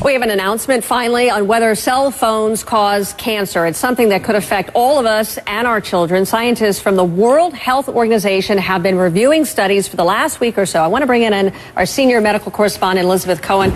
We have an announcement finally on whether cell phones cause cancer. It's something that could affect all of us and our children. Scientists from the World Health Organization have been reviewing studies for the last week or so. I want to bring in our senior medical correspondent, Elizabeth Cohen,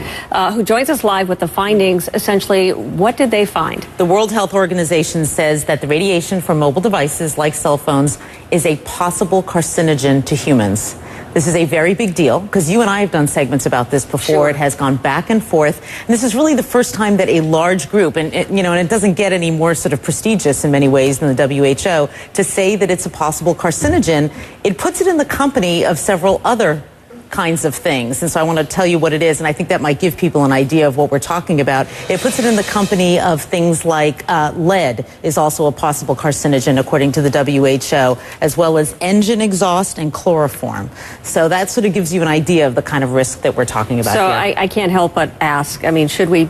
who joins us live with the findings. Essentially, what did they find? The World Health Organization says that the radiation from mobile devices like cell phones is a possible carcinogen to humans. This is a very big deal because you and I have done segments about this before. Sure. It has gone back and forth. And this is really the first time that a large group, and it doesn't get any more sort of prestigious in many ways than the WHO, to say that it's a possible carcinogen. It puts it in the company of several other kinds of things. And so I want to tell you what it is, and I think that might give people an idea of what we're talking about. It puts it in the company of things like lead is also a possible carcinogen, according to the WHO, as well as engine exhaust and chloroform. So that sort of gives you an idea of the kind of risk that we're talking about so here. I can't help but ask, I mean, should we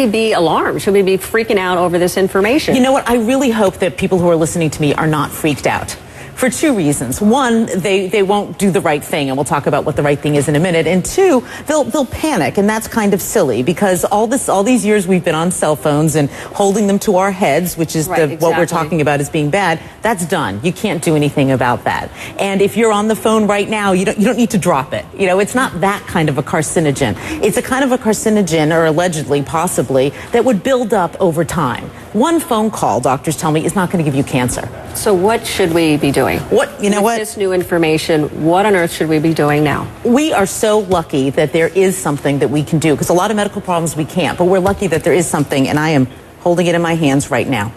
be alarmed? Should we be freaking out over this information? You know what? I really hope that people who are listening to me are not freaked out. For two reasons. One, they won't do the right thing, and we'll talk about what the right thing is in a minute. And two, they'll panic, and that's kind of silly because all these years we've been on cell phones and holding them to our heads, which is right, exactly. what we're talking about as being bad. That's done. You can't do anything about that. And if you're on the phone right now, you don't need to drop it. You know, it's not that kind of a carcinogen. It's a kind of a carcinogen, or allegedly, possibly, that would build up over time. One phone call, doctors tell me, is not going to give you cancer. So what should we be doing? With this new information, what on earth should we be doing now? We are so lucky that there is something that we can do, because a lot of medical problems we can't, but we're lucky that there is something, and I am holding it in my hands right now.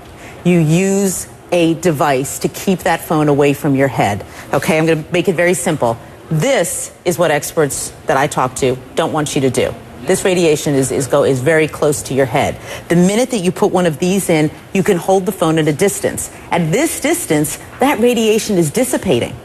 You use a device to keep that phone away from your head. Okay, I'm going to make it very simple. This is what experts that I talk to don't want you to do. This radiation is very close to your head. The minute that you put one of these in, you can hold the phone at a distance. At this distance, that radiation is dissipating.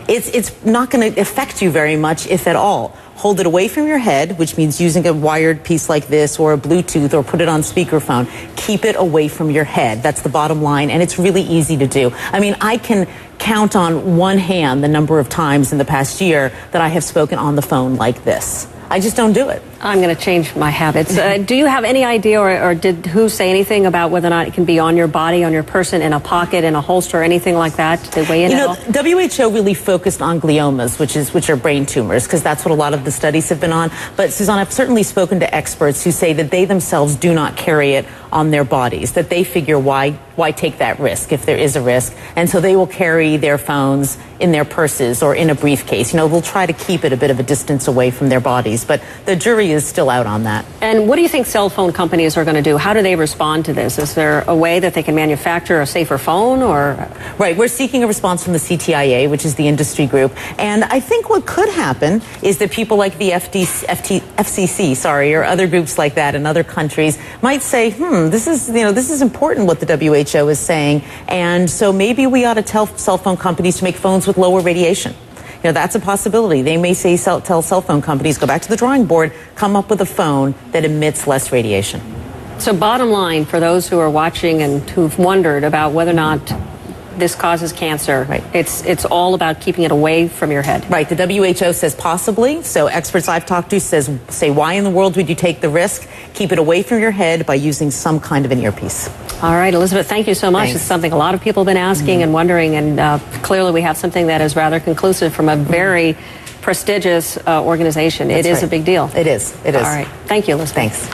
It's not going to affect you very much, if at all. Hold it away from your head, which means using a wired piece like this or a Bluetooth, or put it on speakerphone. Keep it away from your head. That's the bottom line, and it's really easy to do. I mean, I can count on one hand the number of times in the past year that I have spoken on the phone like this. I just don't do it. I'm going to change my habits. Do you have any idea, or did WHO say anything about whether or not it can be on your body, on your person, in a pocket, in a holster, anything like that? Did they weigh in at all? WHO really focused on gliomas, which are brain tumors, because that's what a lot of the studies have been on. But Suzanne, I've certainly spoken to experts who say that they themselves do not carry it on their bodies, that they figure why take that risk if there is a risk, and so they will carry their phones in their purses or in a briefcase. You know, they'll try to keep it a bit of a distance away from their bodies, but the jury is still out on that. And what do you think cell phone companies are going to do? How do they respond to this? Is there a way that they can manufacture a safer phone, or? Right, we're seeking a response from the CTIA, which is the industry group, and I think what could happen is that people like the FCC, or other groups like that in other countries might say, this is important what the WHO is saying, and so maybe we ought to tell cell phone companies to make phones with lower radiation. You know, that's a possibility. They may say, tell cell phone companies, go back to the drawing board, come up with a phone that emits less radiation. So bottom line, for those who are watching and who've wondered about whether or not this causes cancer, right, it's all about keeping it away from your head. Right. The WHO says possibly. So experts I've talked to say, why in the world would you take the risk? Keep it away from your head by using some kind of an earpiece. All right, Elizabeth, thank you so much. Thanks. It's something a lot of people have been asking and wondering, and clearly we have something that is rather conclusive from a very prestigious organization. It is a big deal. It is. It is. All right. Thank you, Elizabeth. Thanks.